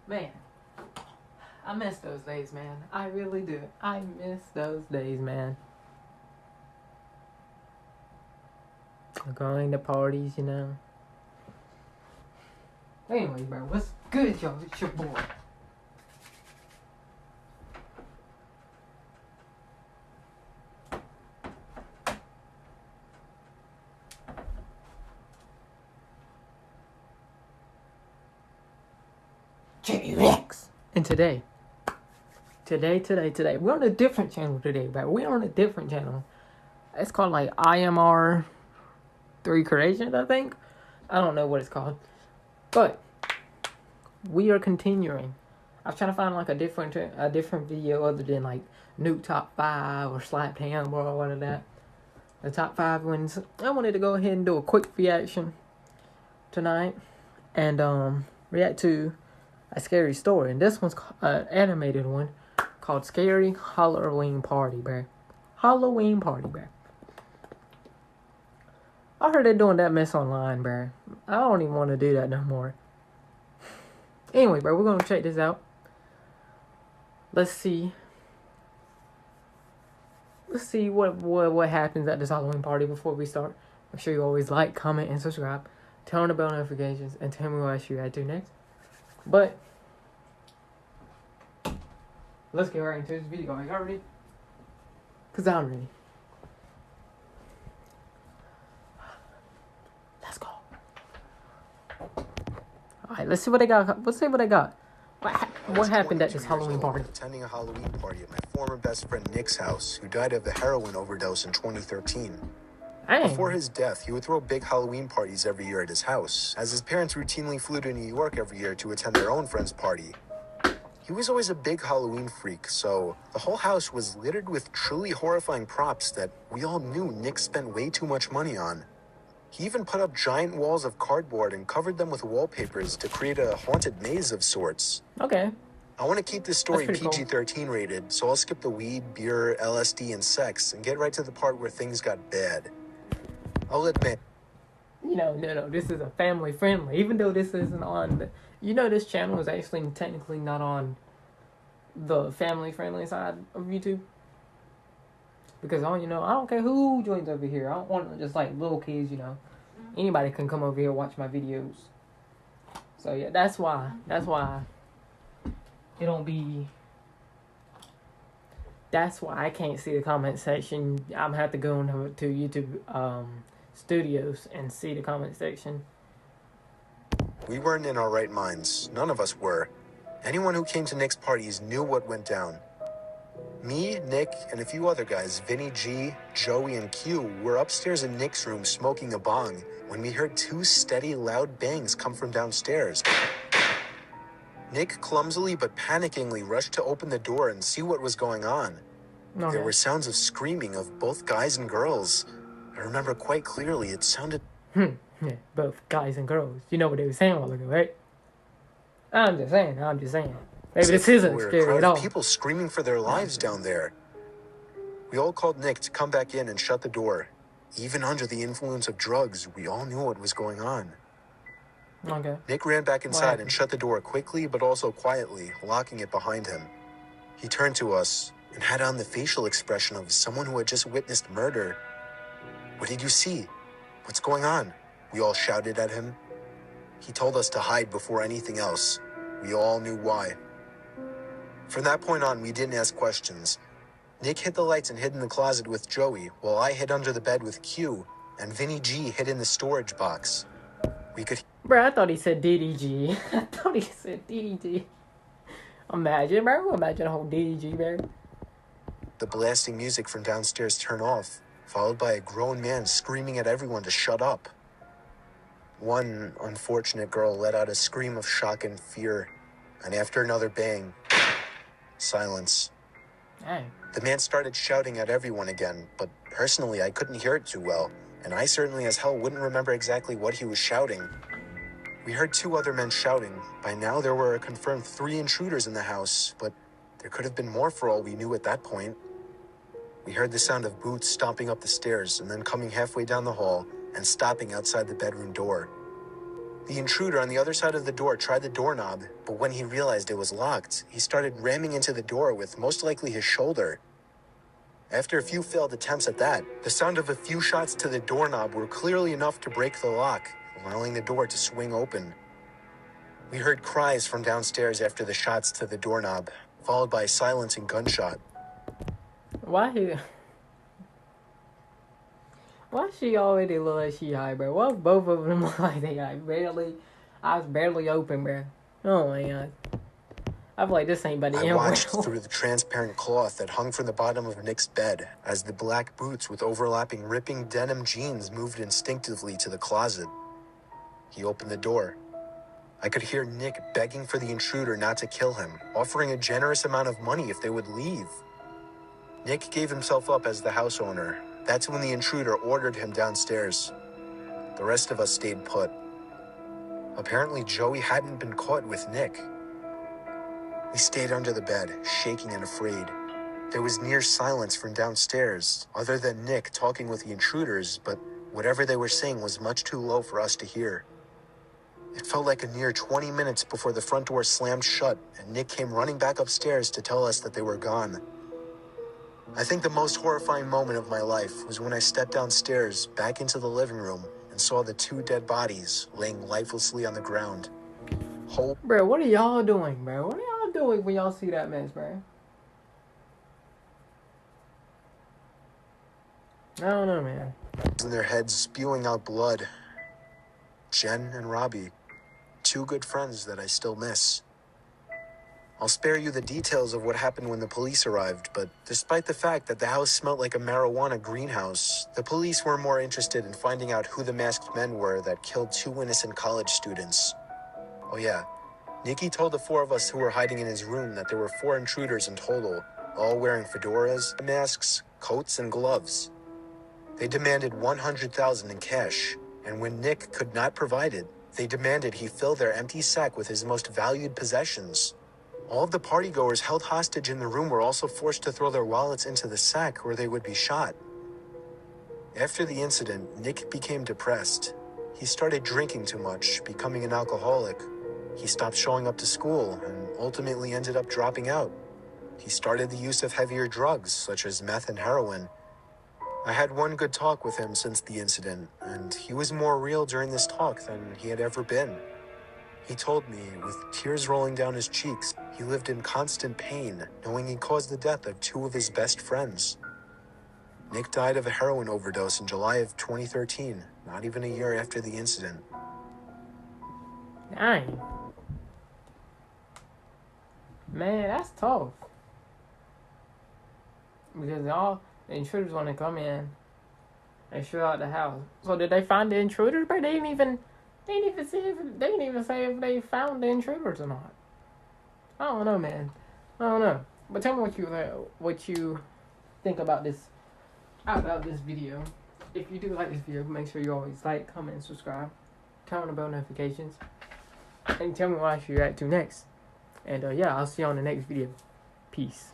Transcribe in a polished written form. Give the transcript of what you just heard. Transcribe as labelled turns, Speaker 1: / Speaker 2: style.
Speaker 1: Man, I miss those days, man. I really do. I miss those days, man. Going to parties, you know. Anyway, bro, what's good, y'all? It's your boy. J-Rex. And today, we're on a different channel today, bro. We're on a different channel. It's called like IMR 3 Creations, I think. I don't know what it's called. But we are continuing. I was trying to find like a different video other than like Nuke Top 5 or Slapped Ham or one of that. The top 5 wins. I wanted to go ahead and do a quick reaction tonight and react to a scary story. And this one's an animated one called Scary Halloween Party, bro. Halloween Party, bro. I heard they're doing that mess online, bro. I don't even want to do that no more. Anyway, bro, we're going to check this out. Let's see what happens at this Halloween party before we start. Make sure you always like, comment, and subscribe. Turn on the bell notifications and tell me what I should react to next. But let's get right into this video. Are y'all ready? Because I'm ready. Let's go. Alright, let's see what they got. Let's see what they got. What happened at this Halloween party?
Speaker 2: Attending a Halloween party at my former best friend Nick's house, who died of a heroin overdose in 2013.
Speaker 1: Dang.
Speaker 2: Before his death, he would throw big Halloween parties every year at his house, as his parents routinely flew to New York every year to attend their own friend's party. He was always a big Halloween freak, so the whole house was littered with truly horrifying props that we all knew Nick spent way too much money on. He even put up giant walls of cardboard and covered them with wallpapers to create a haunted maze of sorts.
Speaker 1: Okay.
Speaker 2: I want to keep this story
Speaker 1: That's pretty
Speaker 2: PG-13 rated, so I'll skip the weed, beer, LSD, and sex and get right to the part where things got bad. I'll admit.
Speaker 1: No, this is a family friendly. Even though this isn't on, this channel is actually technically not on the family friendly side of YouTube. Because, I don't care who joins over here. I don't want just like little kids, Anybody can come over here and watch my videos. So, yeah, that's why it don't be. That's why I can't see the comment section. I'm gonna have to go to YouTube Studios and see the comment section.
Speaker 2: We weren't in our right minds. None of us were. Anyone who came to Nick's parties knew what went down. Me, Nick, and a few other guys, Vinny G, Joey, and Q, were upstairs in Nick's room smoking a bong when we heard 2 steady, loud bangs come from downstairs. Nick clumsily but panickingly rushed to open the door and see what was going on. Okay. There were sounds of screaming of both guys and girls. I remember quite clearly it sounded...
Speaker 1: Yeah, both guys and girls. You know what they were saying a while ago, right? I'm just saying. Maybe this isn't scary at all.
Speaker 2: People screaming for their lives down there. We all called Nick to come back in and shut the door. Even under the influence of drugs, we all knew what was going on.
Speaker 1: Okay.
Speaker 2: Nick ran back inside and shut the door quickly but also quietly, locking it behind him. He turned to us and had on the facial expression of someone who had just witnessed murder. What did you see? What's going on? We all shouted at him. He told us to hide before anything else. We all knew why. From that point on, we didn't ask questions. Nick hid the lights and hid in the closet with Joey, while I hid under the bed with Q, and Vinny G hid in the storage box. We could...
Speaker 1: Bro, I thought he said DDG. I thought he said DDG. Imagine a whole DDG, bro.
Speaker 2: The blasting music from downstairs turned off, followed by a grown man screaming at everyone to shut up. One unfortunate girl let out a scream of shock and fear, and after another bang, silence.
Speaker 1: Dang.
Speaker 2: The man started shouting at everyone again, but personally I couldn't hear it too well, and I certainly as hell wouldn't remember exactly what he was shouting. We heard 2 other men shouting. By now there were a confirmed 3 intruders in the house, but there could have been more for all we knew at that point. We heard the sound of boots stomping up the stairs and then coming halfway down the hall and stopping outside the bedroom door. The intruder on the other side of the door tried the doorknob, but when he realized it was locked, he started ramming into the door with most likely his shoulder. After a few failed attempts at that, the sound of a few shots to the doorknob were clearly enough to break the lock, allowing the door to swing open. We heard cries from downstairs after the shots to the doorknob, followed by a silencing gunshot.
Speaker 1: Why she already look like she high, bro? Why both of them look like they high? Eyes barely open, bro. Oh my god. I feel like this ain't about to
Speaker 2: I
Speaker 1: end
Speaker 2: watched
Speaker 1: well.
Speaker 2: through the transparent cloth that hung from the bottom of Nick's bed as the black boots with overlapping ripping denim jeans moved instinctively to the closet. He opened the door. I could hear Nick begging for the intruder not to kill him, offering a generous amount of money if they would leave. Nick gave himself up as the house owner. That's when the intruder ordered him downstairs. The rest of us stayed put. Apparently, Joey hadn't been caught with Nick. We stayed under the bed, shaking and afraid. There was near silence from downstairs, other than Nick talking with the intruders, but whatever they were saying was much too low for us to hear. It felt like a near 20 minutes before the front door slammed shut and Nick came running back upstairs to tell us that they were gone. I think the most horrifying moment of my life was when I stepped downstairs back into the living room and saw the two dead bodies laying lifelessly on the ground.
Speaker 1: Bro, what are y'all doing, bro? What are y'all doing when y'all see that mess, bro? I don't know, man.
Speaker 2: In their heads spewing out blood. Jen and Robbie, two good friends that I still miss. I'll spare you the details of what happened when the police arrived, but despite the fact that the house smelled like a marijuana greenhouse, the police were more interested in finding out who the masked men were that killed two innocent college students. Oh yeah, Nicky told the four of us who were hiding in his room that there were 4 intruders in total, all wearing fedoras, masks, coats, and gloves. They demanded $100,000 in cash, and when Nick could not provide it, they demanded he fill their empty sack with his most valued possessions. All of the partygoers held hostage in the room were also forced to throw their wallets into the sack or they would be shot. After the incident, Nick became depressed. He started drinking too much, becoming an alcoholic. He stopped showing up to school and ultimately ended up dropping out. He started the use of heavier drugs, such as meth and heroin. I had one good talk with him since the incident, and he was more real during this talk than he had ever been. He told me, with tears rolling down his cheeks, he lived in constant pain, knowing he caused the death of 2 of his best friends. Nick died of a heroin overdose in July of 2013, not even a year after the incident.
Speaker 1: Dang. Man, that's tough. Because all the intruders want to come in and shoot out the house. So did they find the intruders? But they didn't even say if they found the intruders or not. I don't know, man. I don't know. But tell me what you think about this video. If you do like this video, make sure you always like, comment, and subscribe. Turn on the bell notifications. And tell me what I should react to next. And yeah, I'll see you on the next video. Peace.